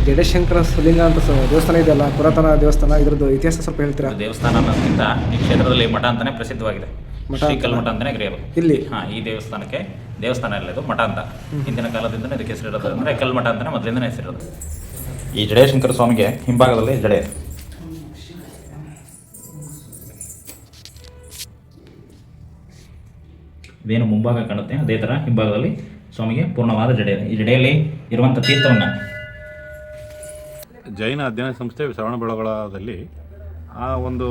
ಜಡೇಶಂಕರ ಲಿಂಗ ಅಂತ ದೇವಸ್ಥಾನ ಇದೆಯಲ್ಲ, ಪುರಾತನ ದೇವಸ್ಥಾನ, ಇದ್ರದ್ದು ಇತಿಹಾಸ ಸ್ವಲ್ಪ ಹೇಳ್ತೀರಾ? ದೇವಸ್ಥಾನ ಅನ್ನೋದಕ್ಕಿಂತ ಈ ಕ್ಷೇತ್ರದಲ್ಲಿ ಮಠ ಅಂತಾನೆ ಪ್ರಸಿದ್ಧವಾಗಿದೆ. ಶ್ರೀಕಲ್ಮಠ ಅಂತಾನೆ ಕರೆಯೋದು ಇಲ್ಲಿ. ಈ ದೇವಸ್ಥಾನಕ್ಕೆ ದೇವಸ್ಥಾನ ಇಲ್ಲ, ಇದು ಮಠ ಅಂತ. ಹಿಂದಿನ ಕಾಲದಿಂದನೇ ಇದಕ್ಕೆ ಹೆಸರಿರೋದು ಅಂದರೆ ಕಲ್ಮಠ ಅಂತಾನೆ ಮೊದಲಿಂದನೇ ಹೆಸರಿರೋದು. ಈ ಜಡೇಶಂಕರ ಸ್ವಾಮಿಗೆ ಹಿಂಭಾಗದಲ್ಲಿ ಜಡೆ, ಇದೇನು ಮುಂಭಾಗ ಕಾಣುತ್ತೆ ಅದೇ ಥರ ಹಿಂಭಾಗದಲ್ಲಿ ಸ್ವಾಮಿಗೆ ಪೂರ್ಣವಾದ ಜಡೆ ಇದೆ. ಈ ಜಡೆಯಲ್ಲಿ ಇರುವಂಥ ತೀರ್ಥವನ್ನು ಜೈನ ಅಧ್ಯಯನ ಸಂಸ್ಥೆ ಶ್ರವಣಬೆಳಗೊಳದಲ್ಲಿ ಆ ಒಂದು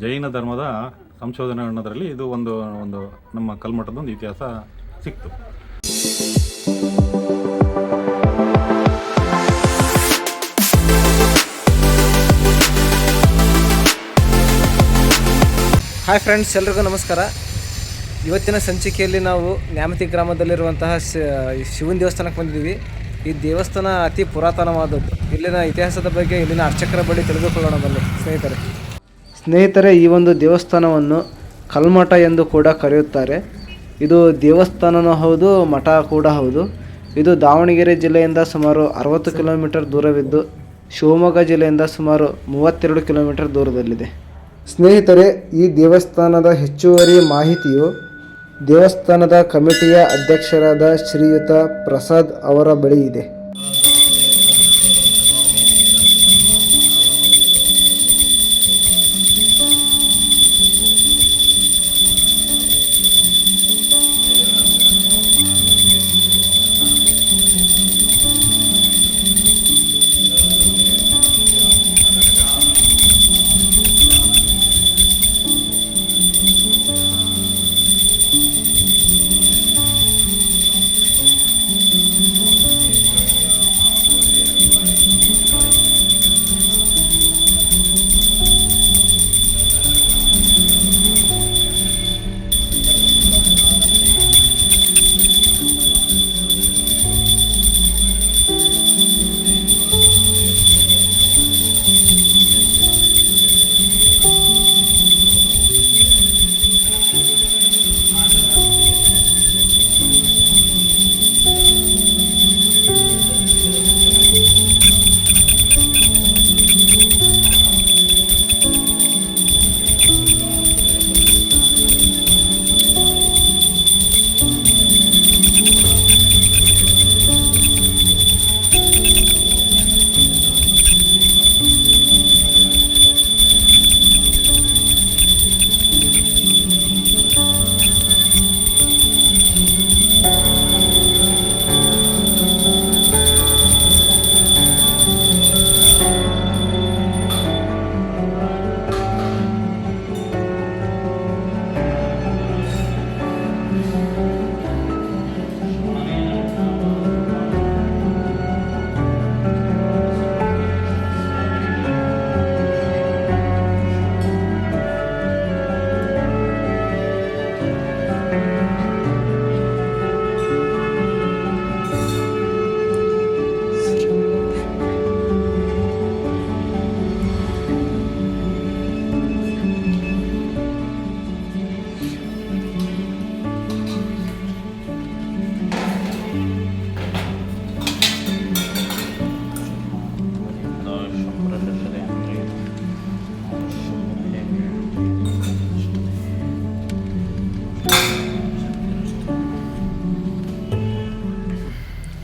ಜೈನ ಧರ್ಮದ ಸಂಶೋಧನೆ ಅನ್ನೋದರಲ್ಲಿ ಇದು ಒಂದು ನಮ್ಮ ಕಲ್ಮಠದ ಒಂದು ಇತಿಹಾಸ ಸಿಕ್ತು. ಹಾಯ್ ಫ್ರೆಂಡ್ಸ್, ಎಲ್ರಿಗೂ ನಮಸ್ಕಾರ. ಇವತ್ತಿನ ಸಂಚಿಕೆಯಲ್ಲಿ ನಾವು ನ್ಯಾಮತಿ ಗ್ರಾಮದಲ್ಲಿರುವಂತಹ ಶಿವನ ದೇವಸ್ಥಾನಕ್ಕೆ ಬಂದಿದ್ದೀವಿ. ಈ ದೇವಸ್ಥಾನ ಅತಿ ಪುರಾತನವಾದದ್ದು. ಇಲ್ಲಿನ ಇತಿಹಾಸದ ಬಗ್ಗೆ, ಇಲ್ಲಿನ ಅರ್ಚಕರ ಬಳಿ ತಿಳಿದುಕೊಳ್ಳೋಣ ಬನ್ನಿ ಸ್ನೇಹಿತರೆ. ಈ ಒಂದು ದೇವಸ್ಥಾನವನ್ನು ಕಲ್ಮಠ ಎಂದು ಕೂಡ ಕರೆಯುತ್ತಾರೆ. ಇದು ದೇವಸ್ಥಾನನೂ ಹೌದು, ಮಠ ಕೂಡ ಹೌದು. ಇದು ದಾವಣಗೆರೆ ಜಿಲ್ಲೆಯಿಂದ ಸುಮಾರು 60 ಕಿಲೋಮೀಟರ್ ದೂರವಿದ್ದು, ಶಿವಮೊಗ್ಗ ಜಿಲ್ಲೆಯಿಂದ ಸುಮಾರು 32 ಕಿಲೋಮೀಟರ್ ದೂರದಲ್ಲಿದೆ. ಸ್ನೇಹಿತರೆ, ಈ ದೇವಸ್ಥಾನದ ಹೆಚ್ಚುವರಿ ಮಾಹಿತಿಯು ದೇವಸ್ಥಾನದ ಕಮಿಟಿಯ ಅಧ್ಯಕ್ಷರಾದ ಶ್ರೀಯುತ ಪ್ರಸಾದ್ ಅವರ ಬಳಿ ಇದೆ.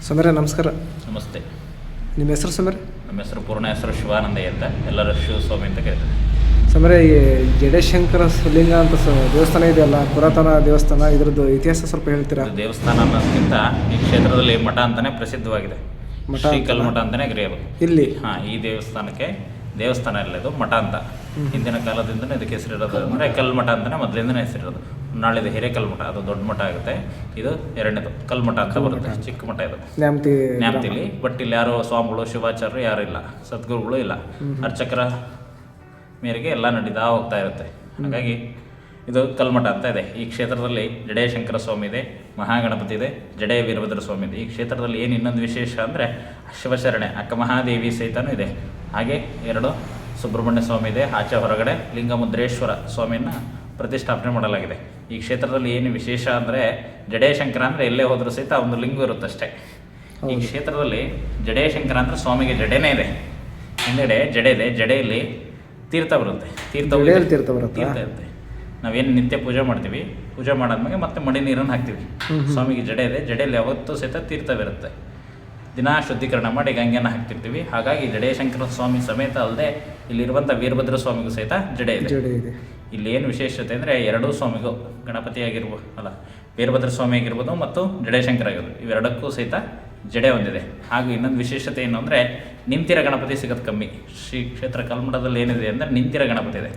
ಸಮೀರ, ನಮಸ್ಕಾರ. ನಮಸ್ತೆ. ನಿಮ್ಮ ಹೆಸರು ಸಮೀರ? ನಮ್ಮ ಹೆಸರು ಪೂರ್ಣ ಹೆಸರು ಶಿವಾನಂದಯ್ಯ ಅಂತ, ಎಲ್ಲರ ಶಿವಸ್ವಾಮಿ ಅಂತ ಕರೀತಾರೆ. ಸಮೀರ, ಈ ಜಡೇಶಂಕರ ಲಿಂಗ ಅಂತ ದೇವಸ್ಥಾನ ಇದೆಯಲ್ಲ, ಪುರಾತನ ದೇವಸ್ಥಾನ, ಇದ್ರದ್ದು ಇತಿಹಾಸ ಸ್ವಲ್ಪ ಹೇಳ್ತೀರಾ? ದೇವಸ್ಥಾನ ಅನ್ನೋದಕ್ಕಿಂತ ಈ ಕ್ಷೇತ್ರದಲ್ಲಿ ಮಠ ಅಂತಾನೆ ಪ್ರಸಿದ್ಧವಾಗಿದೆ. ಶ್ರೀಕಲ್ಮಠ ಅಂತಾನೆ ಕರೆಯೋದು. ಇಲ್ಲಿ. ಈ ದೇವಸ್ಥಾನಕ್ಕೆ ದೇವಸ್ಥಾನ ಇಲ್ಲ, ಇದು ಮಠ ಅಂತ. ಹಿಂದಿನ ಕಾಲದಿಂದನೇ ಇದಕ್ಕೆ ಹೆಸರಿರೋದು ಅಂದರೆ ಕಲ್ಮಠ ಅಂತಾನೆ ಮೊದಲಿಂದನೇ ಹೆಸರಿರೋದು. ನಾಳಿದು ಹಿರೇಕಲ್ಮಠ, ಅದು ದೊಡ್ಡ ಮಠ ಆಗುತ್ತೆ. ಇದು ಎರಡನೇದು ಕಲ್ಮಠ ಅಂತ ಬರುತ್ತೆ, ಚಿಕ್ಕ ಮಠ ಇದು ನ್ಯಾಮತಿಲಿ. ಬಟ್ ಇಲ್ಲಿ ಯಾರು ಸ್ವಾಮಿಗಳು, ಶಿವಾಚಾರ್ಯರು ಯಾರು ಇಲ್ಲ, ಸದ್ಗುರುಗಳು ಇಲ್ಲ. ಅರ್ಚಕರ ಮೇರೆಗೆ ಎಲ್ಲ ನಡೀತಾ ಹೋಗ್ತಾ ಇರುತ್ತೆ. ಹಾಗಾಗಿ ಇದು ಕಲ್ಮಠ ಅಂತ ಇದೆ. ಈ ಕ್ಷೇತ್ರದಲ್ಲಿ ಜಡೇಶಂಕರ ಸ್ವಾಮಿ ಇದೆ, ಮಹಾಗಣಪತಿ ಇದೆ, ಜಡೇ ವೀರಭದ್ರ ಸ್ವಾಮಿ ಇದೆ. ಈ ಕ್ಷೇತ್ರದಲ್ಲಿ ಏನು ಇನ್ನೊಂದು ವಿಶೇಷ ಅಂದರೆ ಶಿವಶರಣೆ ಅಕ್ಕ ಮಹಾದೇವಿ ಸಹಿತನೂ ಇದೆ. ಹಾಗೆ 2 ಸುಬ್ರಹ್ಮಣ್ಯ ಸ್ವಾಮಿ ಇದೆ. ಆಚೆ ಹೊರಗಡೆ ಲಿಂಗಮುದ್ರೇಶ್ವರ ಸ್ವಾಮಿಯನ್ನು ಪ್ರತಿಷ್ಠಾಪನೆ ಮಾಡಲಾಗಿದೆ. ಈ ಕ್ಷೇತ್ರದಲ್ಲಿ ಏನು ವಿಶೇಷ ಅಂದರೆ ಜಡೇಶಂಕರ ಅಂದರೆ ಎಲ್ಲೇ ಹೋದರೂ ಸಹಿತ ಒಂದು ಲಿಂಗ ಇರುತ್ತಷ್ಟೇ. ಈ ಕ್ಷೇತ್ರದಲ್ಲಿ ಜಡೇಶಂಕರ ಅಂದ್ರೆ ಸ್ವಾಮಿಗೆ ಜಡೆನೇ ಇದೆ, ಹಿಂದೆಡೆ ಜಡೆ ಇದೆ, ಜಡೆಯಲ್ಲಿ ತೀರ್ಥ ಬರುತ್ತೆ, ತೀರ್ಥ ಇರುತ್ತೆ. ನಾವೇನು ನಿತ್ಯ ಪೂಜೆ ಮಾಡ್ತೀವಿ, ಪೂಜೆ ಮಾಡಾದ್ಮೇಲೆ ಮತ್ತೆ ಮಡಿ ನೀರನ್ನು ಹಾಕ್ತೀವಿ. ಸ್ವಾಮಿಗೆ ಜಡೆ ಇದೆ, ಜಡೆಯಲ್ಲಿ ಯಾವತ್ತೂ ಸಹಿತ ತೀರ್ಥವಿರುತ್ತೆ. ದಿನ ಶುದ್ಧೀಕರಣ ಮಾಡಿ ಗಂಗೆಯನ್ನು ಹಾಕ್ತಿರ್ತೀವಿ. ಹಾಗಾಗಿ ಜಡೇಶಂಕರ ಸ್ವಾಮಿ ಸಮೇತ ಅಲ್ಲದೆ ಇಲ್ಲಿರುವಂಥ ವೀರಭದ್ರ ಸ್ವಾಮಿಗೂ ಸಹಿತ ಜಡೆ ಇದೆ. ಇಲ್ಲಿ ಏನು ವಿಶೇಷತೆ ಅಂದರೆ ಎರಡೂ ಸ್ವಾಮಿಗೂ, ಗಣಪತಿ ವೀರಭದ್ರ ಸ್ವಾಮಿ ಆಗಿರ್ಬೋದು ಮತ್ತು ಜಡೇಶಂಕರ ಆಗಿರ್ಬೋದು, ಇವೆರಡಕ್ಕೂ ಸಹಿತ ಜಡೆ ಹೊಂದಿದೆ. ಹಾಗೂ ಇನ್ನೊಂದು ವಿಶೇಷತೆ ಏನು ಅಂದರೆ ನಿಂತಿರ ಗಣಪತಿ ಸಿಗೋದು ಕಮ್ಮಿ. ಶ್ರೀ ಕ್ಷೇತ್ರ ಕಲ್ಮಠದಲ್ಲಿ ಏನಿದೆ ಅಂದರೆ ನಿಂತಿರ ಗಣಪತಿ ಇದೆ.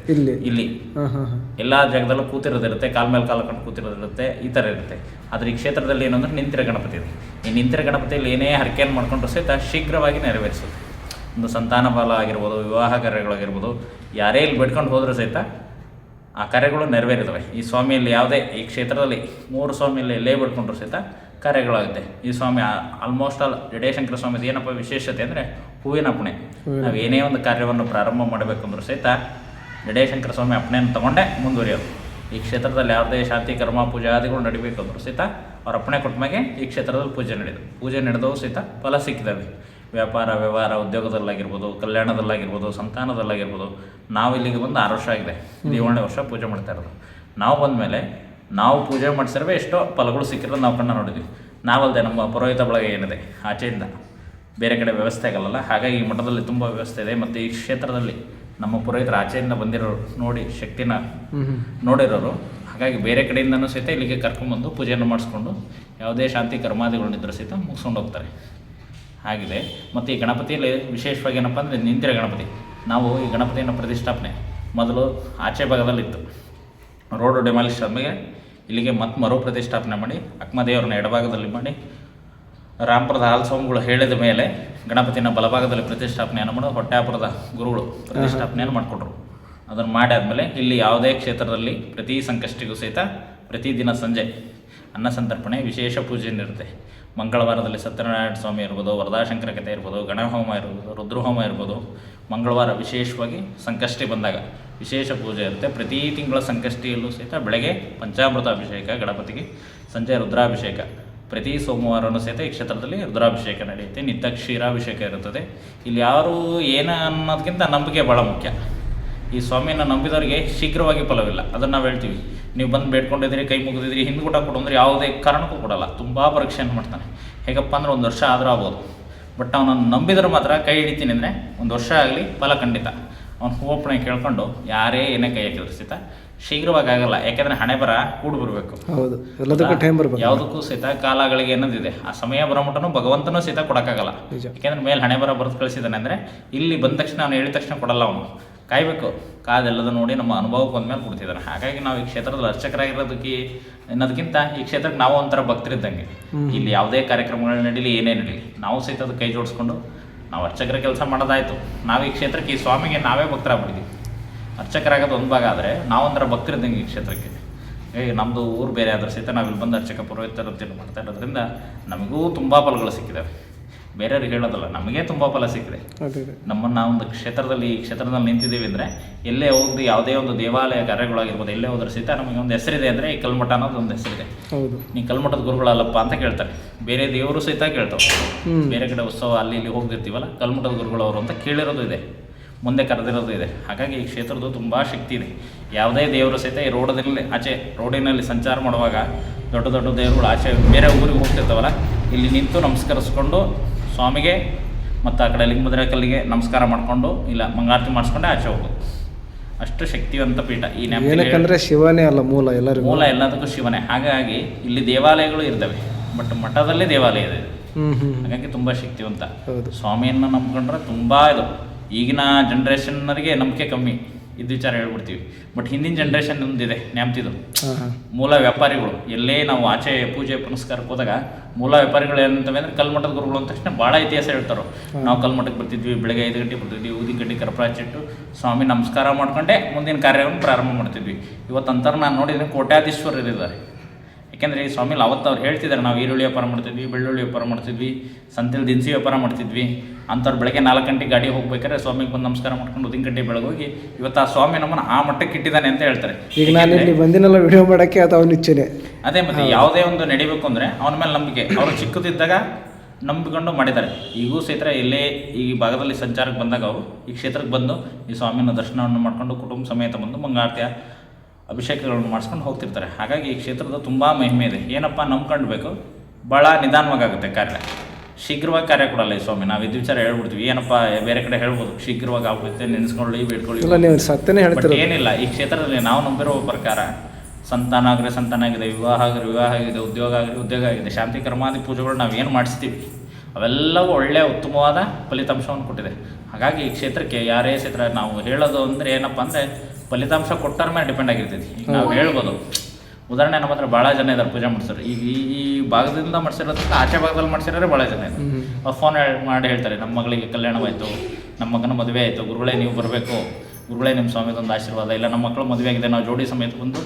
ಇಲ್ಲಿ ಎಲ್ಲ ಜಾಗದಲ್ಲೂ ಕೂತಿರೋದಿರುತ್ತೆ, ಕಾಲ ಮೇಲೆ ಕಾಲ ಕಂಡು ಕೂತಿರೋದಿರುತ್ತೆ, ಈ ಥರ ಇರುತ್ತೆ. ಆದರೆ ಈ ಕ್ಷೇತ್ರದಲ್ಲಿ ಏನು ಅಂದರೆ ನಿಂತಿರ ಗಣಪತಿ ಇದೆ. ಈ ನಿಂತಿರ ಗಣಪತಿಯಲ್ಲಿ ಏನೇ ಹರಕೆಯನ್ನು ಮಾಡ್ಕೊಂಡ್ರು ಸಹಿತ ಶೀಘ್ರವಾಗಿ ನೆರವೇರಿಸುತ್ತೆ. ಒಂದು ಸಂತಾನ ಫಲ ಆಗಿರ್ಬೋದು, ವಿವಾಹ ಕಾರ್ಯಗಳಾಗಿರ್ಬೋದು, ಯಾರೇ ಇಲ್ಲಿ ಬೇಡ್ಕೊಂಡು ಹೋದರೂ ಸಹಿತ ಆ ಕಾರ್ಯಗಳು ನೆರವೇರಿದ್ದಾವೆ. ಈ ಸ್ವಾಮಿಯಲ್ಲಿ ಯಾವುದೇ ಈ ಕ್ಷೇತ್ರದಲ್ಲಿ 3 ಸ್ವಾಮಿಯಲ್ಲಿ ಎಲ್ಲೇ ಬೇಡ್ಕೊಂಡ್ರು ಸಹಿತ ಕಾರ್ಯಗಳಾಗುತ್ತೆ. ಈ ಸ್ವಾಮಿ ಆಲ್ಮೋಸ್ಟ್ ಆಲ್ ಜಡೇಶಂಕರ ಸ್ವಾಮಿದು ಏನಪ್ಪ ವಿಶೇಷತೆ ಅಂದರೆ ಹೂವಿನ ಅಪ್ಪಣೆ. ನಾವು ಏನೇ ಒಂದು ಕಾರ್ಯವನ್ನು ಪ್ರಾರಂಭ ಮಾಡಬೇಕಂದ್ರೂ ಸಹಿತ ಜಡೇಶಂಕರ ಸ್ವಾಮಿ ಅಪ್ಪಣೆಯನ್ನು ತಗೊಂಡೇ ಮುಂದುವರಿಯೋದು. ಈ ಕ್ಷೇತ್ರದಲ್ಲಿ ಯಾವುದೇ ಶಾಂತಿ ಕರ್ಮ ಪೂಜಾದಿಗಳು ನಡಿಬೇಕಂದ್ರೂ ಸಹಿತ ಅವ್ರ ಅಪ್ಪಣೆ ಕೊಟ್ಟ ಮ್ಯಾಗೆ ಈ ಕ್ಷೇತ್ರದಲ್ಲಿ ಪೂಜೆ ನಡೆದವು ಸಹಿತ ಫಲ ಸಿಕ್ಕಿದ್ದಾವೆ. ವ್ಯಾಪಾರ ವ್ಯವಹಾರ ಉದ್ಯೋಗದಲ್ಲಾಗಿರ್ಬೋದು, ಕಲ್ಯಾಣದಲ್ಲಾಗಿರ್ಬೋದು, ಸಂತಾನದಲ್ಲಾಗಿರ್ಬೋದು. ನಾವು ಇಲ್ಲಿಗೆ ಬಂದು 6 ವರ್ಷ ಆಗಿದೆ, 7ನೇ ವರ್ಷ ಪೂಜೆ ಮಾಡ್ತಾ ಇರೋದು. ನಾವು ಬಂದಮೇಲೆ ನಾವು ಪೂಜೆ ಮಾಡಿಸಿದ್ರೆ ಎಷ್ಟೋ ಫಲಗಳು ಸಿಕ್ಕಿರೋದು ನಾವು ಕಣ್ಣ ನೋಡಿದ್ವಿ. ನಾವಲ್ಲದೆ ನಮ್ಮ ಪುರೋಹಿತ ಬಳಗ ಏನಿದೆ ಆಚೆಯಿಂದ ಬೇರೆ ಕಡೆ ವ್ಯವಸ್ಥೆ ಆಗಲ್ಲ. ಹಾಗಾಗಿ ಈ ಮಠದಲ್ಲಿ ತುಂಬ ವ್ಯವಸ್ಥೆ ಇದೆ. ಮತ್ತು ಈ ಕ್ಷೇತ್ರದಲ್ಲಿ ನಮ್ಮ ಪುರೋಹಿತರು ಆಚೆಯಿಂದ ಬಂದಿರೋರು ನೋಡಿ ಶಕ್ತಿನ ನೋಡಿರೋರು. ಹಾಗಾಗಿ ಬೇರೆ ಕಡೆಯಿಂದನೂ ಸಹಿತ ಇಲ್ಲಿಗೆ ಕರ್ಕೊಂಡ್ಬಂದು ಪೂಜೆಯನ್ನು ಮಾಡಿಸ್ಕೊಂಡು ಯಾವುದೇ ಶಾಂತಿ ಕರ್ಮಾದಿಗಳಿದ್ದರೂ ಸಹಿತ ಮುಗಿಸ್ಕೊಂಡು ಹೋಗ್ತಾರೆ. ಆಗಿದೆ. ಮತ್ತು ಈ ಗಣಪತಿಯಲ್ಲಿ ವಿಶೇಷವಾಗಿ ಏನಪ್ಪ ಅಂದರೆ ನಿಂತಿರೋ ಗಣಪತಿ. ನಾವು ಈ ಗಣಪತಿಯನ್ನು ಪ್ರತಿಷ್ಠಾಪನೆ ಮೊದಲು ಆಚೆ ಭಾಗದಲ್ಲಿತ್ತು, ರೋಡು ಡೆಮಾಲಿಷ್ ಆದಮೇಲೆ ಇಲ್ಲಿಗೆ ಮತ್ತೆ ಮರು ಪ್ರತಿಷ್ಠಾಪನೆ ಮಾಡಿ ಅಕ್ಮದೇವ್ರನ್ನ ಎಡಭಾಗದಲ್ಲಿ ಮಾಡಿ ರಾಮಪುರದ ಹಾಲ್ಸ್ವಾಮಿಗಳು ಹೇಳಿದ ಮೇಲೆ ಗಣಪತಿನ ಬಲಭಾಗದಲ್ಲಿ ಪ್ರತಿಷ್ಠಾಪನೆಯನ್ನು ಮಾಡೋದು ಹೊಟ್ಟಾಪುರದ ಗುರುಗಳು ಪ್ರತಿಷ್ಠಾಪನೆಯನ್ನು ಮಾಡಿಕೊಟ್ರು. ಅದನ್ನು ಮಾಡಾದ್ಮೇಲೆ ಇಲ್ಲಿ ಯಾವುದೇ ಕ್ಷೇತ್ರದಲ್ಲಿ ಪ್ರತಿ ಸಂಕಷ್ಟಿಗೂ ಸಹಿತ ಪ್ರತಿದಿನ ಸಂಜೆ ಅನ್ನ ಸಂತರ್ಪಣೆ ವಿಶೇಷ ಪೂಜೆಯನ್ನಿರುತ್ತೆ. ಮಂಗಳವಾರದಲ್ಲಿ ಸತ್ಯನಾರಾಯಣ ಸ್ವಾಮಿ ಇರ್ಬೋದು, ವರದಾಶಂಕರ ಕಥೆ ಇರ್ಬೋದು, ಗಣಹೋಮ ಇರ್ಬೋದು, ರುದ್ರಹೋಮ ಇರ್ಬೋದು. ಮಂಗಳವಾರ ವಿಶೇಷವಾಗಿ ಸಂಕಷ್ಟಿ ಬಂದಾಗ ವಿಶೇಷ ಪೂಜೆ ಇರುತ್ತೆ. ಪ್ರತಿ ತಿಂಗಳ ಸಂಕಷ್ಟಿಯಲ್ಲೂ ಸಹಿತ ಬೆಳಗ್ಗೆ ಪಂಚಾಮೃತ ಅಭಿಷೇಕ ಗಣಪತಿಗೆ, ಸಂಜೆ ರುದ್ರಾಭಿಷೇಕ. ಪ್ರತಿ ಸೋಮವಾರನೂ ಸಹಿತ ಈ ಕ್ಷೇತ್ರದಲ್ಲಿ ರುದ್ರಾಭಿಷೇಕ ನಡೆಯುತ್ತೆ. ನಿತ್ಯ ಕ್ಷೀರಾಭಿಷೇಕ ಇರುತ್ತದೆ. ಇಲ್ಲಿ ಯಾರು ಏನು ಅನ್ನೋದಕ್ಕಿಂತ ನಂಬಿಕೆ ಭಾಳ ಮುಖ್ಯ. ಈ ಸ್ವಾಮಿನ ನಂಬಿದವರಿಗೆ ಶೀಘ್ರವಾಗಿ ಫಲವಿಲ್ಲ. ಅದನ್ನು ನಾವು ಹೇಳ್ತೀವಿ. ನೀವು ಬಂದು ಬೇಡ್ಕೊಂಡಿದ್ದೀರಿ, ಕೈ ಮುಗಿದಿದ್ರಿ, ಹಿಂದ್ಗೂಟ ಕೊಡು ಅಂದರೆ ಯಾವುದೇ ಕಾರಣಕ್ಕೂ ಕೊಡಲ್ಲ. ತುಂಬ ಪರೀಕ್ಷೆಯನ್ನು ಮಾಡ್ತಾನೆ. ಹೇಗಪ್ಪ ಅಂದರೆ 1 ವರ್ಷ ಆದರೂ ಆಗ್ಬೋದು. ಬಟ್ ಅವನನ್ನು ನಂಬಿದ್ರೆ ಮಾತ್ರ ಕೈ ಹಿಡಿತೀನಿ ಅಂದರೆ 1 ವರ್ಷ ಆಗಲಿ ಫಲ ಖಂಡಿತ. ಅವ್ನು ಹೂವಪ್ಪಣೆ ಕೇಳ್ಕೊಂಡು ಯಾರೇ ಏನೇ ಕೈ ಹಾಕಿದ್ರು ಸಹಿತ ಶೀಘ್ರವಾಗಿ ಆಗಲ್ಲ. ಯಾಕೆಂದರೆ ಹಣೆ ಬರ ಕೂಡಿ ಬರಬೇಕು. ಹೌದು, ಎಲ್ಲದಕ್ಕೂ ಟೈಮ್ ಬರಬೇಕು. ಯಾವುದಕ್ಕೂ ಸಹಿತ ಕಾಲಗಳಿಗೆ ಅನ್ನೋದಿದೆ. ಆ ಸಮಯ ಬರೋಮಟನೂ ಭಗವಂತನೂ ಸಹಿತ ಕೊಡೋಕ್ಕಾಗಲ್ಲ. ಯಾಕೆಂದ್ರೆ ಮೇಲೆ ಹಣೆ ಬರ ಬರೆದು ಕಳಿಸಿದ್ದಾನೆ ಅಂದರೆ ಇಲ್ಲಿ ಬಂದ ತಕ್ಷಣ ಅವನು ಹೇಳಿದ ತಕ್ಷಣ ಕೊಡಲ್ಲ. ಅವನು ಕಾಯಬೇಕು. ಕಾದೆಲ್ಲದ ನೋಡಿ ನಮ್ಮ ಅನುಭವಕ್ಕೆ ಬಂದಮೇಲೆ ಕೊಡ್ತಿದ್ದಾನೆ. ಹಾಗಾಗಿ ನಾವು ಈ ಕ್ಷೇತ್ರದ ಅರ್ಚಕರಾಗಿರೋದಕ್ಕೆ ಅನ್ನೋದಕ್ಕಿಂತ ಈ ಕ್ಷೇತ್ರಕ್ಕೆ ನಾವು ಒಂಥರ ಭಕ್ತರಿದ್ದಂಗೆ. ಇಲ್ಲಿ ಯಾವುದೇ ಕಾರ್ಯಕ್ರಮಗಳು ನಡೀಲಿ, ಏನೇ ನಡೀಲಿ, ನಾವು ಸಹಿತ ಅದು ಕೈ ಜೋಡಿಸ್ಕೊಂಡು ನಾವು ಅರ್ಚಕರ ಕೆಲಸ ಮಾಡೋದಾಯಿತು. ನಾವು ಈ ಕ್ಷೇತ್ರಕ್ಕೆ ಈ ಸ್ವಾಮಿಗೆ ನಾವೇ ಭಕ್ತರಾಗ್ಬಿಟ್ಟಿದ್ದೀವಿ. ಅರ್ಚಕರಾಗೋದು ಒಂದು ಭಾಗ ಆದರೆ ನಾವೊಂಥರ ಭಕ್ತರಿದ್ದಂಗೆ ಈ ಕ್ಷೇತ್ರಕ್ಕೆ. ನಮ್ಮದು ಊರು ಬೇರೆ ಆದರೂ ಸಹಿತ ನಾವಿಲ್ಲಿ ಬಂದು ಅರ್ಚಕ ಪುರೋಹಿತರು ಮಾಡ್ತಾ ಇರೋದ್ರಿಂದ ನಮಗೂ ತುಂಬ ಫಲಗಳು ಸಿಕ್ಕಿದ್ದಾವೆ. ಬೇರೆಯವ್ರಿಗೆ ಹೇಳೋದಲ್ಲ, ನಮಗೆ ತುಂಬ ಫಲ ಸಿಕ್ಕಿದೆ. ನಮ್ಮನ್ನು ಒಂದು ಕ್ಷೇತ್ರದಲ್ಲಿ ಈ ಕ್ಷೇತ್ರದಲ್ಲಿ ನಿಂತಿದ್ದೀವಿ ಅಂದರೆ ಎಲ್ಲೇ ಹೋಗಿ ಯಾವುದೇ ಒಂದು ದೇವಾಲಯ ಕಾರ್ಯಗಳಾಗಿರ್ಬೋದು, ಎಲ್ಲೇ ಹೋದ್ರೆ ಸಹಿತ ನಮಗೆ ಒಂದು ಹೆಸರಿದೆ ಅಂದರೆ ಈ ಕಲ್ಮಠ ಅನ್ನೋದು ಒಂದು ಹೆಸರಿದೆ. ನೀ ಕಲ್ಮಠದ ಗುರುಗಳಲ್ಲಪ್ಪ ಅಂತ ಕೇಳ್ತಾರೆ. ಬೇರೆ ದೇವರು ಸಹಿತ ಕೇಳ್ತಾವೆ. ಬೇರೆ ಕಡೆ ಉತ್ಸವ ಅಲ್ಲಿ ಇಲ್ಲಿ ಹೋಗ್ತಿರ್ತೀವಲ್ಲ, ಕಲ್ಮಠದ ಗುರುಗಳವರು ಅಂತ ಕೇಳಿರೋದು ಇದೆ, ಮುಂದೆ ಕರೆದಿರೋದು ಇದೆ. ಹಾಗಾಗಿ ಈ ಕ್ಷೇತ್ರದ್ದು ತುಂಬ ಶಕ್ತಿ ಇದೆ. ಯಾವುದೇ ದೇವರು ಸಹಿತ ಈ ರೋಡಿನಲ್ಲಿ ಸಂಚಾರ ಮಾಡುವಾಗ ದೊಡ್ಡ ದೊಡ್ಡ ದೇವರುಗಳು ಆಚೆ ಬೇರೆ ಊರಿಗೆ ಹೋಗ್ತಿರ್ತಾವಲ್ಲ, ಇಲ್ಲಿ ನಿಂತು ನಮಸ್ಕರಿಸ್ಕೊಂಡು ಸ್ವಾಮಿಗೆ ಮತ್ತು ಆ ಕಡೆ ಲಿಂಗಭದ್ರ ಕಲ್ಲಿಗೆ ನಮಸ್ಕಾರ ಮಾಡಿಕೊಂಡು ಇಲ್ಲ ಮಂಗಳಾರತಿ ಮಾಡಿಸ್ಕೊಂಡೆ ಆಚೆ ಹೋಗೋದು. ಅಷ್ಟು ಶಕ್ತಿವಂತ ಪೀಠ ಈ ಏನಕ್ಕಂದ್ರೆ ಶಿವನೇ ಅಲ್ಲ ಮೂಲ, ಮೂಲ ಎಲ್ಲದಕ್ಕೂ ಶಿವನೇ. ಹಾಗಾಗಿ ಇಲ್ಲಿ ದೇವಾಲಯಗಳು ಇರ್ತವೆ, ಬಟ್ ಮಠದಲ್ಲಿ ದೇವಾಲಯ ಇದೆ. ಹಾಗಾಗಿ ತುಂಬ ಶಕ್ತಿವಂತ. ಸ್ವಾಮಿಯನ್ನು ನಂಬ್ಕೊಂಡ್ರೆ ತುಂಬ ಇದು. ಈಗಿನ ಜನ್ರೇಷನ್ನರಿಗೆ ನಂಬಿಕೆ ಕಮ್ಮಿ, ಇದು ವಿಚಾರ ಹೇಳ್ಬಿಡ್ತೀವಿ. ಬಟ್ ಹಿಂದಿನ ಜನ್ರೇಷನ್ ಒಂದಿದೆ ನ್ಯಾಮ್ತಿದು. ಮೂಲ ವ್ಯಾಪಾರಿಗಳು ಎಲ್ಲೇ ನಾವು ಆಚೆ ಪೂಜೆ ಪುನಸ್ಕಾರಕ್ಕೆ ಹೋದಾಗ ಮೂಲ ವ್ಯಾಪಾರಿಗಳು ಏನಂತವೆ ಅಂದರೆ ಕಲ್ಮಠದ ಗುರುಗಳು ಅಂದ ತಕ್ಷಣ ಭಾಳ ಇತಿಹಾಸ ಹೇಳ್ತಾರೆ. ನಾವು ಕಲ್ಮಠಕ್ಕೆ ಬರ್ತಿದ್ವಿ, ಬೆಳಗ್ಗೆ 5 ಗಂಟೆಗೆ ಬರ್ತಿದ್ವಿ, ಊದಿನ ಗಡ್ಡಿ ಕರ್ಪೂರ ಹಚ್ಚಿಟ್ಟು ಸ್ವಾಮಿ ನಮಸ್ಕಾರ ಮಾಡ್ಕೊಂಡೆ ಮುಂದಿನ ಕಾರ್ಯವನ್ನು ಪ್ರಾರಂಭ ಮಾಡ್ತಿದ್ವಿ. ಇವತ್ತು ಅಂತರ ನಾನು ನೋಡಿದರೆ ಕೋಟ್ಯಾಧೀಶ್ವರರಿದ್ದಾರೆ. ಯಾಕೆಂದರೆ ಈ ಸ್ವಾಮಿಲಿ ಅವತ್ತು ಅವ್ರು ಹೇಳ್ತಿದ್ದಾರೆ, ನಾವು ಈರುಳ್ಳಿ ವ್ಯಾಪಾರ ಮಾಡ್ತಿದ್ವಿ, ಬೆಳ್ಳುಳ್ಳಿ ವ್ಯಾಪಾರ ಮಾಡ್ತಿದ್ವಿ, ಸಂತೆಲಿ ದಿನಸಿ ವ್ಯಾಪಾರ ಮಾಡ್ತಿದ್ವಿ. ಅಂಥವ್ರು ಬೆಳಗ್ಗೆ 4 ಗಂಟೆಗೆ ಗಾಡಿ ಹೋಗ್ಬೇಕಾದ್ರೆ ಸ್ವಾಮಿಗೆ ಬಂದು ನಮಸ್ಕಾರ ಮಾಡ್ಕೊಂಡು ಉದಿನ ಗಂಟೆ ಬೆಳಗ್ಗೆ ಹೋಗಿ ಇವತ್ತು ಆ ಸ್ವಾಮಿ ನಮ್ಮನ್ನು ಆ ಮಟ್ಟಕ್ಕೆ ಇಟ್ಟಿದ್ದಾನೆ ಅಂತ ಹೇಳ್ತಾರೆ. ಈಗ ನಾನು ಇಲ್ಲಿ ಬಂದಿನೆಲ್ಲ ವಿಡಿಯೋ ಮಾಡೋಕ್ಕೆ ಅದು ಅವನ ಇಚ್ಛೆನೆ. ಅದೇ ಮತ್ತೆ ಯಾವುದೇ ಒಂದು ನಡಿಬೇಕು ಅಂದರೆ ಅವನ ಮೇಲೆ ನಂಬಿಕೆ. ಅವರು ಚಿಕ್ಕದಿದ್ದಾಗ ನಂಬಿಕೊಂಡು ಮಾಡಿದ್ದಾರೆ. ಈಗೂ ಸಹಿತ ಎಲ್ಲೇ ಈ ಭಾಗದಲ್ಲಿ ಸಂಚಾರಕ್ಕೆ ಬಂದಾಗ ಅವರು ಈ ಕ್ಷೇತ್ರಕ್ಕೆ ಬಂದು ಈ ಸ್ವಾಮಿನ ದರ್ಶನವನ್ನು ಮಾಡಿಕೊಂಡು ಕುಟುಂಬ ಸಮೇತ ಬಂದು ಮಂಗಳಾರತಿಯ ಅಭಿಷೇಕಗಳನ್ನು ಮಾಡಿಸ್ಕೊಂಡು ಹೋಗ್ತಿರ್ತಾರೆ. ಹಾಗಾಗಿ ಈ ಕ್ಷೇತ್ರದ ತುಂಬ ಮಹಿಮೆ ಇದೆ. ಏನಪ್ಪ ನಂಬ್ಕೊಂಡ್ಬೇಕು, ಭಾಳ ನಿಧಾನವಾಗುತ್ತೆ ಕಾರ್ಯ, ಶೀಘ್ರವಾಗಿ ಕಾರ್ಯ ಕೊಡಲ್ಲ ಈ ಸ್ವಾಮಿ. ನಾವು ಇದು ವಿಚಾರ ಹೇಳ್ಬಿಡ್ತೀವಿ, ಏನಪ್ಪ ಬೇರೆ ಕಡೆ ಹೇಳ್ಬೋದು ಶೀಘ್ರವಾಗಿ ಆಗುತ್ತೆ, ನೆನೆಸ್ಕೊಳ್ಳಿ, ಬೇಡ್ಕೊಳ್ಳಿ. ನೀವು ಸತ್ಯನೇ ಹೇಳ್ತೀರ. ಏನಿಲ್ಲ, ಈ ಕ್ಷೇತ್ರದಲ್ಲಿ ನಾವು ನಂಬಿರೋ ಪ್ರಕಾರ ಸಂತಾನ ಆಗಲಿ ಸಂತಾನ ಆಗಿದೆ, ವಿವಾಹ ಆಗಲಿ ವಿವಾಹ ಆಗಿದೆ, ಉದ್ಯೋಗ ಆಗಲಿ ಉದ್ಯೋಗ ಆಗಿದೆ, ಶಾಂತಿ ಕರ್ಮಾದಿ ಪೂಜೆಗಳು ನಾವು ಏನು ಮಾಡಿಸ್ತೀವಿ ಅವೆಲ್ಲವೂ ಒಳ್ಳೆಯ ಉತ್ತಮವಾದ ಫಲಿತಾಂಶವನ್ನು ಕೊಟ್ಟಿದೆ. ಹಾಗಾಗಿ ಈ ಕ್ಷೇತ್ರಕ್ಕೆ ಯಾರೇ ಕ್ಷೇತ್ರ ನಾವು ಹೇಳೋದು ಅಂದರೆ ಏನಪ್ಪ ಅಂದರೆ ಫಲಿತಾಂಶ ಕೊಟ್ಟರ ಮೇಲೆ ಡಿಪೆಂಡ್ ಆಗಿರ್ತೈತಿ. ಈಗ ನಾವು ಹೇಳ್ಬೋದು, ಉದಾಹರಣೆ ನಮ್ಮ ಹತ್ರ ಭಾಳ ಜನ ಇದ್ದಾರೆ ಪೂಜೆ ಮಾಡಿಸೋರು. ಈಗ ಈ ಭಾಗದಿಂದ ಮಾಡಿಸಿರೋದಕ್ಕೆ ಆಚೆ ಭಾಗದಲ್ಲಿ ಮಾಡಿಸಿರೋರೆ ಭಾಳ ಜನ ಇದ್ದಾರೆ. ಅವ್ರು ಫೋನ್ ಮಾಡಿ ಹೇಳ್ತಾರೆ, ನಮ್ಮ ಮಗಳಿಗೆ ಕಲ್ಯಾಣವಾಯಿತು, ನಮ್ಮ ಮಗನ ಮದುವೆ ಆಯಿತು, ಗುರುಗಳೇ ನೀವು ಬರಬೇಕು, ಗುರುಗಳೇ ನಿಮ್ಮ ಸ್ವಾಮಿದೊಂದು ಆಶೀರ್ವಾದ, ಇಲ್ಲ ನಮ್ಮ ಮಕ್ಕಳು ಮದುವೆ ಆಗಿದೆ, ನಾವು ಜೋಡಿ ಸಮೇತ ಬಂದು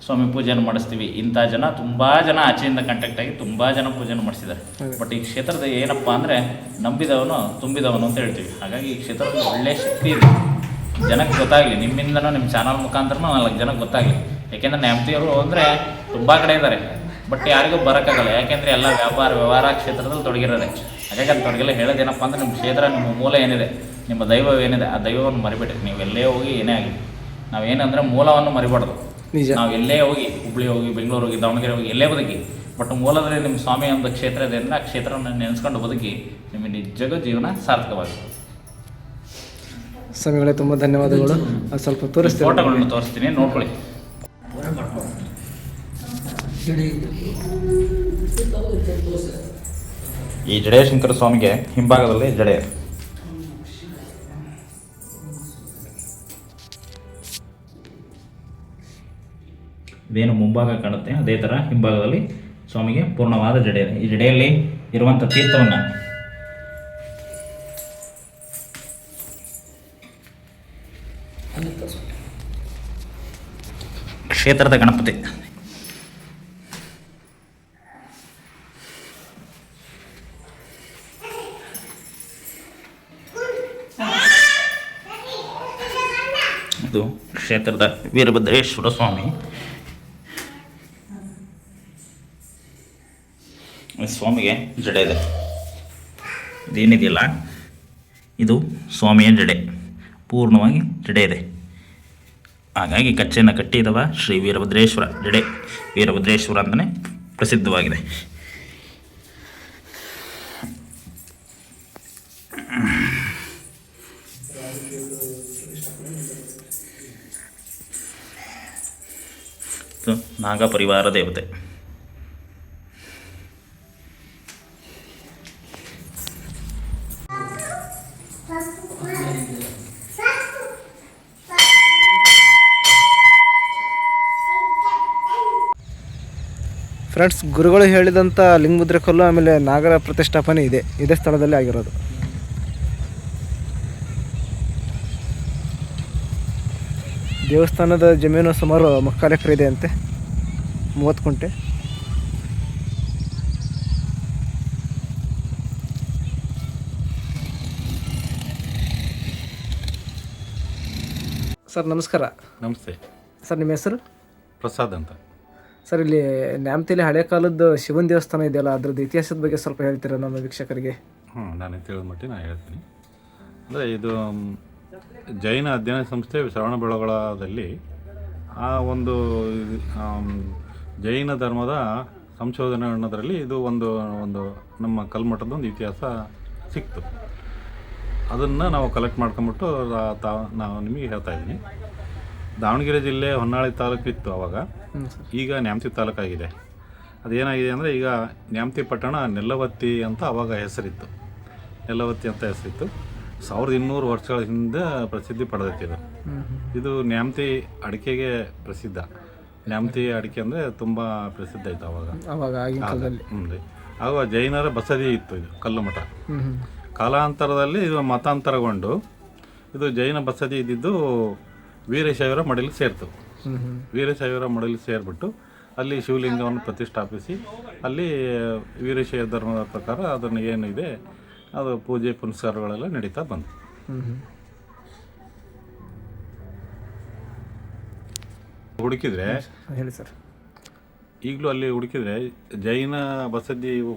ಸ್ವಾಮಿ ಪೂಜೆಯನ್ನು ಮಾಡಿಸ್ತೀವಿ. ಇಂಥ ಜನ ತುಂಬ ಜನ ಆಚೆಯಿಂದ ಕಾಂಟ್ಯಾಕ್ಟ್ ಆಗಿ ತುಂಬ ಜನ ಪೂಜೆಯನ್ನು ಮಾಡಿಸಿದ್ದಾರೆ. ಬಟ್ ಈ ಕ್ಷೇತ್ರದ ಏನಪ್ಪ ಅಂದರೆ ನಂಬಿದವನು ತುಂಬಿದವನು ಅಂತ ಹೇಳ್ತೀವಿ. ಹಾಗಾಗಿ ಈ ಕ್ಷೇತ್ರದ ಒಳ್ಳೆಯ ಶಕ್ತಿ ಇದೆ, ಜನಕ್ಕೆ ಗೊತ್ತಾಗಲಿ, ನಿಮ್ಮಿಂದನೂ ನಿಮ್ಮ ಚಾನಲ್ ಮುಖಾಂತರನೂ 4 ಜನಕ್ಕೆ ಗೊತ್ತಾಗಲಿ. ಯಾಕೆಂದರೆ ನ್ಯಾಮತಿಯವರು ಅಂದರೆ ತುಂಬ ಕಡೆ ಇದ್ದಾರೆ, ಬಟ್ ಯಾರಿಗೂ ಬರೋಕ್ಕಾಗಲ್ಲ. ಯಾಕೆಂದರೆ ಎಲ್ಲ ವ್ಯವಹಾರ ಕ್ಷೇತ್ರದಲ್ಲಿ ತೊಡಗಿರೋದೆ. ಹಾಗಾಗಿ ಅದು ತೊಡಗಿಲ್ಲ. ಹೇಳೋದೇನಪ್ಪ ಅಂದರೆ ನಿಮ್ಮ ಕ್ಷೇತ್ರ, ನಿಮ್ಮ ಮೂಲ ಏನಿದೆ, ನಿಮ್ಮ ದೈವ ಏನಿದೆ, ಆ ದೈವವನ್ನು ಮರಿಬೇಡಿ. ನೀವು ಎಲ್ಲೇ ಹೋಗಿ ಏನೇ ಆಗಲಿ, ನಾವೇನಂದರೆ ಮೂಲವನ್ನು ಮರಿಬಾರ್ದು. ನಾವು ಎಲ್ಲೇ ಹೋಗಿ, ಹುಬ್ಳಿ ಹೋಗಿ, ಬೆಂಗಳೂರು ಹೋಗಿ, ದಾವಣಗೆರೆ ಹೋಗಿ, ಎಲ್ಲೇ ಬದುಕಿ, ಬಟ್ ಮೂಲದಲ್ಲಿ ನಿಮ್ಮ ಸ್ವಾಮಿ ಒಂದು ಕ್ಷೇತ್ರ ಇದೆ ಅಂದರೆ ಆ ಕ್ಷೇತ್ರವನ್ನು ನೆನೆಸ್ಕೊಂಡು ಬದುಕಿ ನಿಮಗೆ ನಿಜಕ್ಕೂ ಜೀವನ ಸಾರ್ಥಕವಾಗಿದೆ. ಸ್ವಾಮಿಗಳೇ ತುಂಬ ಧನ್ಯವಾದಗಳು. ಅದು ಸ್ವಲ್ಪ ತೋರಿಸ್ತೀವಿ, ಫೋಟೋಗಳನ್ನು ತೋರಿಸ್ತೀನಿ, ನೋಡ್ಕೊಳ್ಳಿ. ಈ ಜಡೇಶಂಕರ ಸ್ವಾಮಿಗೆ ಹಿಂಭಾಗದಲ್ಲಿ ಜಡೆ, ಇದೇನು ಮುಂಭಾಗ ಕಾಣುತ್ತೆ ಅದೇ ಥರ ಹಿಂಭಾಗದಲ್ಲಿ ಸ್ವಾಮಿಗೆ ಪೂರ್ಣವಾದ ಜಡೆ ಇದೆ. ಈ ಜಡೆಯಲ್ಲಿ ಇರುವಂಥ ತೀರ್ಥವನ್ನು ಕ್ಷೇತ್ರದ ಗಣಪತಿ, ಇದು ಕ್ಷೇತ್ರದ ವೀರಭದ್ರೇಶ್ವರ ಸ್ವಾಮಿ. ಸ್ವಾಮಿಗೆ ಜಡೆ ಇದೆ, ಇದೇನಿದೆಯಲ್ಲ ಇದು ಸ್ವಾಮಿಯ ಜಡೆ, ಪೂರ್ಣವಾಗಿ ಜಡೆ ಇದೆ. ಹಾಗಾಗಿ ಕಚ್ಚೆಯನ್ನು ಕಟ್ಟಿದವ ಶ್ರೀ ವೀರಭದ್ರೇಶ್ವರ ಜಡೆ, ವೀರಭದ್ರೇಶ್ವರ ಅಂತಲೇ ಪ್ರಸಿದ್ಧವಾಗಿದೆ. ನಾಗ ಪರಿವಾರ ದೇವತೆ. ಫ್ರೆಂಡ್ಸ್, ಗುರುಗಳು ಹೇಳಿದಂಥ ಲಿಂಗಮುದ್ರೆ ಕಲ್ಲು ಆಮೇಲೆ ನಾಗರ ಪ್ರತಿಷ್ಠಾಪನೆ ಇದೇ ಸ್ಥಳದಲ್ಲಿ ಆಗಿರೋದು. ದೇವಸ್ಥಾನದ ಜಮೀನು ಸುಮಾರು 3 ಎಕರೆ ಇದೆ ಅಂತೆ, 30 ಕುಂಟೆ. ಸರ್ ನಮಸ್ಕಾರ. ನಮಸ್ತೆ ಸರ್, ನಿಮ್ಮ ಹೆಸರು? ಪ್ರಸಾದ್ ಅಂತ. ಸರ್, ಇಲ್ಲಿ ನ್ಯಾಮತಿಯಲ್ಲಿ ಹಳೆ ಕಾಲದ ಶಿವನ ದೇವಸ್ಥಾನ ಇದೆಯಲ್ಲ, ಅದ್ರದ್ದು ಇತಿಹಾಸದ ಬಗ್ಗೆ ಸ್ವಲ್ಪ ಹೇಳ್ತೀರಾ ನಮ್ಮ ವೀಕ್ಷಕರಿಗೆ? ನಾನು ತಿಳಿದ ಮಟ್ಟಿಗೆ ನಾನು ಹೇಳ್ತೀನಿ. ಅಂದರೆ ಇದು ಜೈನ ಅಧ್ಯಯನ ಸಂಸ್ಥೆ ಶ್ರವಣಬೆಳಗೊಳದಲ್ಲಿ ಆ ಒಂದು ಜೈನ ಧರ್ಮದ ಸಂಶೋಧನೆ ಅನ್ನೋದರಲ್ಲಿ ಇದು ಒಂದು ನಮ್ಮ ಕಲ್ಮಠದ ಒಂದು ಇತಿಹಾಸ ಸಿಕ್ತು. ಅದನ್ನು ನಾವು ಕಲೆಕ್ಟ್ ಮಾಡ್ಕೊಂಬಿಟ್ಟು ನಾವು ನಿಮಗೆ ಹೇಳ್ತಾ ಇದ್ದೀನಿ. ದಾವಣಗೆರೆ ಜಿಲ್ಲೆ ಹೊನ್ನಾಳಿ ತಾಲೂಕು ಇತ್ತು ಆವಾಗ, ಈಗ ನ್ಯಾಮತಿ ತಾಲೂಕಾಗಿದೆ. ಅದೇನಾಗಿದೆ ಅಂದರೆ ಈಗ ನ್ಯಾಮತಿ ಪಟ್ಟಣ ನೆಲ್ಲವತ್ತಿ ಅಂತ ಆವಾಗ ಹೆಸರಿತ್ತು. ನೆಲ್ಲವತ್ತಿ ಅಂತ ಹೆಸರಿತ್ತು. 1200 ವರ್ಷಗಳ ಹಿಂದೆ ಪ್ರಸಿದ್ಧಿ ಪಡೆದಿತ್ತು. ಇದು ನ್ಯಾಮತಿ ಅಡಿಕೆಗೆ ಪ್ರಸಿದ್ಧ. ನ್ಯಾಮತಿ ಅಡಿಕೆ ಅಂದರೆ ತುಂಬ ಪ್ರಸಿದ್ಧ ಇತ್ತು ಆವಾಗ ರೀ. ಆಗ ಜೈನರ ಬಸದಿ ಇತ್ತು ಇದು ಕಲ್ಲು ಮಠ. ಕಾಲಾಂತರದಲ್ಲಿ ಇದು ಮತಾಂತರಗೊಂಡು ಇದು ಜೈನ ಬಸದಿ ಇದ್ದಿದ್ದು ವೀರಶೈವರ ಮಡಲಿ ಸೇರ್ತು. ವೀರಶೈವರ ಮಡಲಿ ಸೇರಿಬಿಟ್ಟು ಅಲ್ಲಿ ಶಿವಲಿಂಗವನ್ನು ಪ್ರತಿಷ್ಠಾಪಿಸಿ ಅಲ್ಲಿ ವೀರಶೈವ ಧರ್ಮದ ಪ್ರಕಾರ ಅದನ್ನು ಏನಿದೆ ಅದು ಪೂಜೆ ಪುನಸ್ಕಾರಗಳೆಲ್ಲ ನಡೀತಾ ಬಂತು. ಹುಡುಕಿದ್ರೆ ಹೇಳಿ ಸರ್. ಈಗಲೂ ಅಲ್ಲಿ ಹುಡುಕಿದ್ರೆ ಜೈನ ಬಸದಿ ಇವು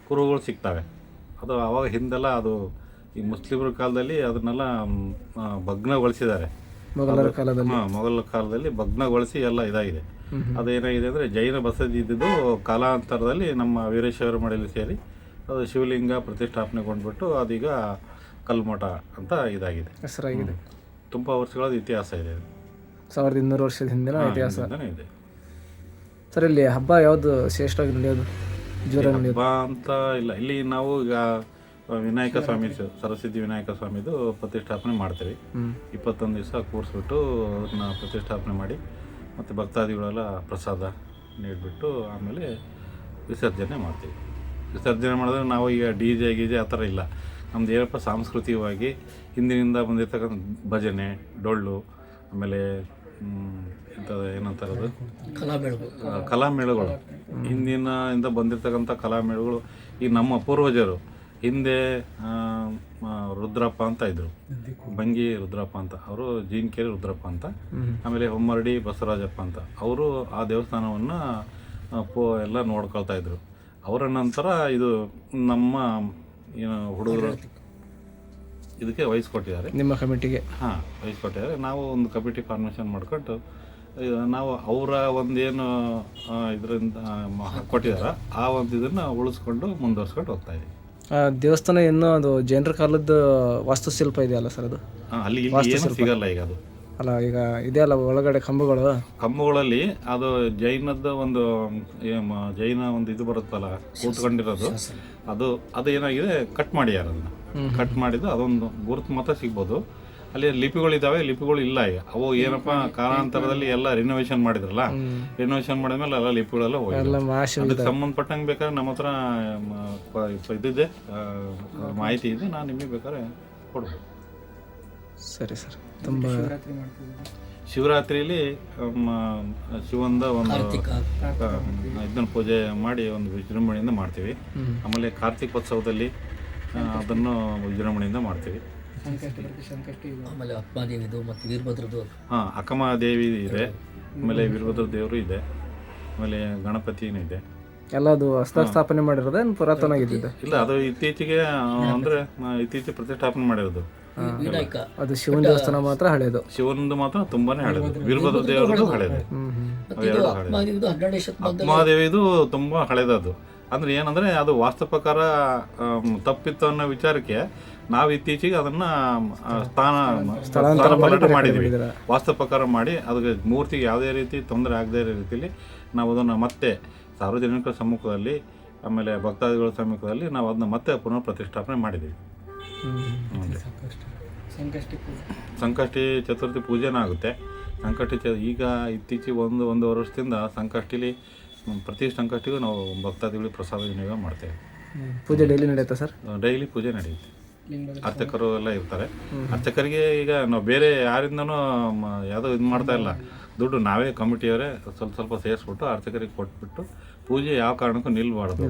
ಕುರುಹುಗಳು ಸಿಗ್ತವೆ. ಅದು ಆವಾಗ ಹಿಂದೆಲ್ಲ ಅದು ಈ ಮುಸ್ಲಿಮರ ಕಾಲದಲ್ಲಿ ಅದನ್ನೆಲ್ಲ ಭಗ್ನಗೊಳಿಸಿದ್ದಾರೆ. ಮೊಘಲರ ಕಾಲದಲ್ಲಿ ಮೊಘಲ ಕಾಲದಲ್ಲಿ ಭಗ್ನಗೊಳಿಸಿ ಎಲ್ಲ ಇದಾಗಿದೆ. ಅದೇನಾಗಿದೆ ಅಂದರೆ ಜೈನ ಬಸದಿ ಇದ್ದಿದ್ದು ಕಾಲಾಂತರದಲ್ಲಿ ನಮ್ಮ ವೀರೇಶ್ವರ ಮಠದಲ್ಲಿ ಸೇರಿ ಅದು ಶಿವಲಿಂಗ ಪ್ರತಿಷ್ಠಾಪನೆಗೊಂಡ್ಬಿಟ್ಟು ಅದೀಗ ಕಲ್ಮಠ ಅಂತ ಇದಾಗಿದೆ, ಹೆಸರಾಗಿದೆ. ತುಂಬ ವರ್ಷಗಳ ಇತಿಹಾಸ ಇದೆ. 1200 ವರ್ಷದ ಹಿಂದಿನ ಇತಿಹಾಸ ಇದೆ ಸರ್. ಇಲ್ಲಿ ಹಬ್ಬ ಯಾವುದು ಶ್ರೇಷ್ಠವಾಗಿ ನಡೆಯೋದು, ಜೋರ ಹಬ್ಬ ಅಂತ ಇಲ್ಲ. ಇಲ್ಲಿ ನಾವು ಈಗ ವಿನಾಯಕ ಸ್ವಾಮಿ, ಸರಸ್ವತಿ ವಿನಾಯಕ ಸ್ವಾಮಿದು ಪ್ರತಿಷ್ಠಾಪನೆ ಮಾಡ್ತೀವಿ. 21 ದಿವಸ ಕೂರಿಸ್ಬಿಟ್ಟು ಅದನ್ನ ಪ್ರತಿಷ್ಠಾಪನೆ ಮಾಡಿ ಮತ್ತು ಭಕ್ತಾದಿಗಳೆಲ್ಲ ಪ್ರಸಾದ ನೀಡಿಬಿಟ್ಟು ಆಮೇಲೆ ವಿಸರ್ಜನೆ ಮಾಡ್ತೀವಿ. ವಿಸರ್ಜನೆ ಮಾಡಿದ್ರೆ ನಾವು ಈಗ DJ ಗೀಜೆ ಆ ಥರ ಇಲ್ಲ. ನಮ್ದು ಏನಪ್ಪ ಸಾಂಸ್ಕೃತಿಕವಾಗಿ ಹಿಂದಿನಿಂದ ಬಂದಿರ್ತಕ್ಕಂಥ ಭಜನೆ, ಡೊಳ್ಳು, ಆಮೇಲೆ ಏನಂತಾರದು ಕಲಾಮೇಳಗಳು, ಹಿಂದಿನಿಂದ ಬಂದಿರತಕ್ಕಂಥ ಕಲಾಮೇಳಗಳು. ಈ ನಮ್ಮ ಪೂರ್ವಜರು ಹಿಂದೆ ರುದ್ರಪ್ಪ ಅಂತ ಇದ್ದರು, ಬಂಗಿ ರುದ್ರಪ್ಪ ಅಂತ, ಅವರು ಜೀನ್ಕೇರಿ ರುದ್ರಪ್ಪ ಅಂತ, ಆಮೇಲೆ ಹೊಮ್ಮರಡಿ ಬಸವರಾಜಪ್ಪ ಅಂತ, ಅವರು ಆ ದೇವಸ್ಥಾನವನ್ನು ಎಲ್ಲ ನೋಡ್ಕೊಳ್ತಾ ಇದ್ರು. ಅವರ ನಂತರ ಇದು ನಮ್ಮ ಏನು ಹುಡುಗರು ಇದಕ್ಕೆ ವಹಿಸ್ಕೊಟ್ಟಿದ್ದಾರೆ, ನಿಮ್ಮ ಕಮಿಟಿಗೆ. ಹಾಂ, ವಹಿಸ್ಕೊಟ್ಟಿದ್ದಾರೆ. ನಾವು ಒಂದು ಕಮಿಟಿ ಫಾರ್ಮೇಷನ್ ಮಾಡ್ಕೊಂಡು ನಾವು ಅವರ ಒಂದೇನು ಇದರಿಂದ ಕೊಟ್ಟಿದ್ದಾರೆ ಆ ಒಂದು ಇದನ್ನು ಉಳಿಸ್ಕೊಂಡು ಮುಂದುವರ್ಸ್ಕೊಂಡು ಹೋಗ್ತಾ ಇದ್ದೀವಿ. ದೇವಸ್ಥಾನ ಇನ್ನೂ ಅದು ಜೈನರ ಕಾಲದ ವಾಸ್ತುಶಿಲ್ಪ ಇದೆಯಲ್ಲ ಸರ್, ಅದು ಅಲ್ಲಿ ಏನು ಸಿಗಲ್ಲ ಈಗ. ಅದು ಅಲ್ಲ, ಈಗ ಇದೆಯಲ್ಲ ಒಳಗಡೆ ಕಂಬಗಳಲ್ಲಿ ಅದು ಜೈನದ ಒಂದು ಜೈನ ಒಂದು ಇದು ಬರುತ್ತಲ್ಲ ಕೂತ್ಕೊಂಡಿರೋದು, ಅದು ಏನಾಗಿದೆ ಕಟ್ ಮಾಡ್ಯಾರ. ಅದನ್ನು ಕಟ್ ಮಾಡಿದ್ದು ಅದೊಂದು ಗುರುತು ಮಾತ್ರ ಸಿಗ್ಬೋದು. ಅಲ್ಲಿ ಲಿಪಿಗಳಿದ್ದಾವೆ, ಲಿಪಿಗಳು ಇಲ್ಲ ಈಗ. ಅವು ಏನಪ್ಪ ಕಾಲಾಂತರದಲ್ಲಿ ಎಲ್ಲ ರಿನೋವೇಷನ್ ಮಾಡಿದ್ರಲ್ಲ, ರಿನೋವೇಷನ್ ಮಾಡಿದ್ಮೇಲೆ ಎಲ್ಲ ಲಿಪಿಗಳೆಲ್ಲ ಹೋಗಿ ಅದಕ್ಕೆ ಸಂಬಂಧಪಟ್ಟಂಗೆ ಬೇಕಾದ್ರೆ ನಮ್ಮ ಹತ್ರ ಇದಿದೆ, ಮಾಹಿತಿ ಇದೆ, ನಾನು ನಿಮಗೆ ಬೇಕಾದ್ರೆ ಕೊಡ್ಬೋದು. ಸರಿ ಸರ್. ತುಂಬ ಶಿವರಾತ್ರಿಯಲ್ಲಿ ಶಿವಂದ ಒಂದು ಇದನ್ನ ಪೂಜೆ ಮಾಡಿ ಒಂದು ವಿಜೃಂಭಣೆಯಿಂದ ಮಾಡ್ತೀವಿ. ಆಮೇಲೆ ಕಾರ್ತಿಕೋತ್ಸವದಲ್ಲಿ ಅದನ್ನು ವಿಜೃಂಭಣೆಯಿಂದ ಮಾಡ್ತೀವಿ. ಆಮೇಲೆ ಅಕ್ಕಮಹಾದೇವಿದು ಮತ್ತು ವೀರಭದ್ರದ್ದು. ಹಾಂ, ಅಕ್ಕಮಹಾದೇವಿ ಇದೆ, ಆಮೇಲೆ ವೀರಭದ್ರ ದೇವರು ಇದೆ, ಆಮೇಲೆ ಗಣಪತಿನೂ ಇದೆ. ಎಲ್ಲ ಅದು ಸ್ಥಾಪನೆ ಮಾಡಿರೋದು ಪುರಾತನ ಆಗಿದ್ದಿದೆ? ಇಲ್ಲ, ಅದು ಇತ್ತೀಚೆಗೆ ಅಂದರೆ ಇತ್ತೀಚೆಗೆ ಪ್ರತಿಷ್ಠಾಪನೆ ಮಾಡಿರೋದು. ಅದು ಶಿವನ ದೇವಸ್ಥಾನ ಮಾತ್ರ ಹಳೇದು, ಶಿವನದು ಮಾತ್ರ ತುಂಬಾನೇ ಹಳೇದು, ವೀರಭದ್ರ ದೇವರದು ಹಳೇದು. ಅಕ್ಕಮಹಾದೇವಿದು ತುಂಬಾ ಹಳೇದದು. ಅಂದ್ರೆ ಏನಂದ್ರೆ ಅದು ವಾಸ್ತು ಪ್ರಕಾರ ತಪ್ಪಿತ್ತು ಅನ್ನೋ ವಿಚಾರಕ್ಕೆ ನಾವು ಇತ್ತೀಚೆಗೆ ಅದನ್ನ ಸ್ಥಾನ ಪಲಟ ಮಾಡಿದ್ವಿ. ವಾಸ್ತು ಪ್ರಕಾರ ಮಾಡಿ ಅದಕ್ಕೆ ಮೂರ್ತಿಗೆ ಯಾವುದೇ ರೀತಿ ತೊಂದರೆ ಆಗದೇ ಇರೋ ರೀತಿಯಲ್ಲಿ ನಾವು ಅದನ್ನು ಮತ್ತೆ ಸಾರ್ವಜನಿಕರ ಸಮ್ಮುಖದಲ್ಲಿ ಆಮೇಲೆ ಭಕ್ತಾದಿಗಳ ಸಮ್ಮುಖದಲ್ಲಿ ನಾವು ಅದನ್ನ ಮತ್ತೆ ಪುನಃ ಪ್ರತಿಷ್ಠಾಪನೆ ಮಾಡಿದ್ದೀವಿ. ಸಂಕಷ್ಟಿ ಚತುರ್ಥಿ ಪೂಜೆನೂ ಆಗುತ್ತೆ. ಈಗ ಇತ್ತೀಚೆಗೆ ಒಂದು ವರ್ಷದಿಂದ ಸಂಕಷ್ಟಿಲಿ ಪ್ರತಿ ಸಂಕಷ್ಟಿಗೂ ನಾವು ಭಕ್ತಾದಿಗಳಿಗೆ ಪ್ರಸಾದ ವಿನಿಯೋಗ ಮಾಡ್ತೇವೆ. ಪೂಜೆ ಡೈಲಿ ನಡೆಯುತ್ತಾ ಸರ್? ಡೈಲಿ ಪೂಜೆ ನಡೆಯುತ್ತೆ. ಅರ್ಚಕರು ಎಲ್ಲ ಇರ್ತಾರೆ. ಅರ್ಚಕರಿಗೆ ಈಗ ನಾವು ಬೇರೆ ಯಾರಿಂದನೂ ಯಾವುದೋ ಇದು ಮಾಡ್ತಾ ಇಲ್ಲ. ದುಡ್ಡು ನಾವೇ ಕಮಿಟಿಯವರೇ ಸ್ವಲ್ಪ ಸೇರಿಸ್ಬಿಟ್ಟು ಅರ್ಚಕರಿಗೆ ಕೊಟ್ಬಿಟ್ಟು ಪೂಜೆ ಯಾವ ಕಾರಣಕ್ಕೂ ನಿಲ್ಬಾರ್ದು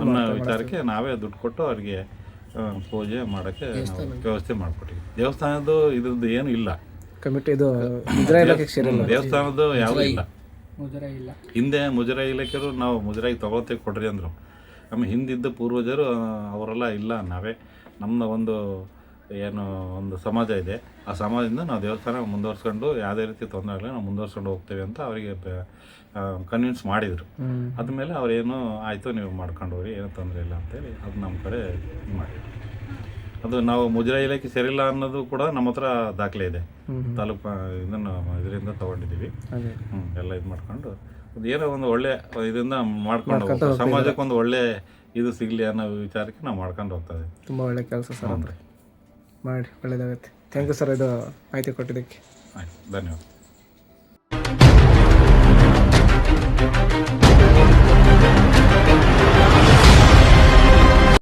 ಅನ್ನೋ ವಿಚಾರಕ್ಕೆ ನಾವೇ ದುಡ್ಡು ಕೊಟ್ಟು ಅವರಿಗೆ ಪೂಜೆ ಮಾಡೋಕ್ಕೆ ವ್ಯವಸ್ಥೆ ಮಾಡಿಕೊಟ್ಟಿವಿ. ದೇವಸ್ಥಾನದ್ದು ಇದ್ರದ್ದು ಏನು ಇಲ್ಲ, ಕಮಿಟಿ ಇದು ದೇವಸ್ಥಾನದ್ದು ಯಾವುದೂ ಇಲ್ಲ. ಹಿಂದೆ ಮುಜರಾಯಿ ಇಲಾಖೆಯವರು ನಾವು ಮುಜರಾಯಿ ತಗೊಳ್ತೇವೆ ಕೊಡ್ರಿ ಅಂದರು. ಆಮೇಲೆ ಹಿಂದಿದ್ದ ಪೂರ್ವಜರು ಅವರೆಲ್ಲ ಇಲ್ಲ, ನಾವೇ ನಮ್ಮ ಒಂದು ಸಮಾಜ ಇದೆ, ಆ ಸಮಾಜದಿಂದ ನಾವು ದೇವಸ್ಥಾನ ಮುಂದುವರ್ಸ್ಕೊಂಡು ಯಾವುದೇ ರೀತಿ ತೊಂದರೆ ಇಲ್ಲ ನಾವು ಮುಂದುವರ್ಸ್ಕೊಂಡು ಹೋಗ್ತೇವೆ ಅಂತ ಅವರಿಗೆ ಕನ್ವಿನ್ಸ್ ಮಾಡಿದರು. ಆದಮೇಲೆ ಅವ್ರೇನು ಆಯಿತು ನೀವು ಮಾಡ್ಕೊಂಡು ಹೋಗಿ ಏನೂ ತೊಂದರೆ ಇಲ್ಲ ಅಂತೇಳಿ ಅದು ನಮ್ಮ ಕಡೆ ಇದು ಮಾಡಿದ್ರು. ಅದು ನಾವು ಮುಜರಾಯಿ ಇಲಾಖೆ ಸೇರಿಲ್ಲ ಅನ್ನೋದು ಕೂಡ ನಮ್ಮ ಹತ್ರ ದಾಖಲೆ ಇದೆ. ತಾಲೂಕು ಇದರಿಂದ ತೊಗೊಂಡಿದ್ದೀವಿ. ಎಲ್ಲ ಇದು ಮಾಡ್ಕೊಂಡು ಏನೋ ಒಂದು ಒಳ್ಳೆ ಇದರಿಂದ ಮಾಡ್ಕೊಂಡು ಸಮಾಜಕ್ಕೆ ಒಂದು ಒಳ್ಳೆ ಇದು ಸಿಗಲಿ ಅನ್ನೋ ವಿಚಾರಕ್ಕೆ ನಾವು ಮಾಡ್ಕೊಂಡು ಹೋಗ್ತಾ ಇದ್ದೀವಿ. ತುಂಬ ಒಳ್ಳೆ ಕೆಲಸ ಸರ್, ಅಂದರೆ ಮಾಡಿ ಒಳ್ಳೆಯದಾಗುತ್ತೆ. ಥ್ಯಾಂಕ್ ಯು ಸರ್, ಇದು ಮಾಹಿತಿ ಕೊಟ್ಟಿದ್ದಕ್ಕೆ. ಆಯ್ತು, ಧನ್ಯವಾದ.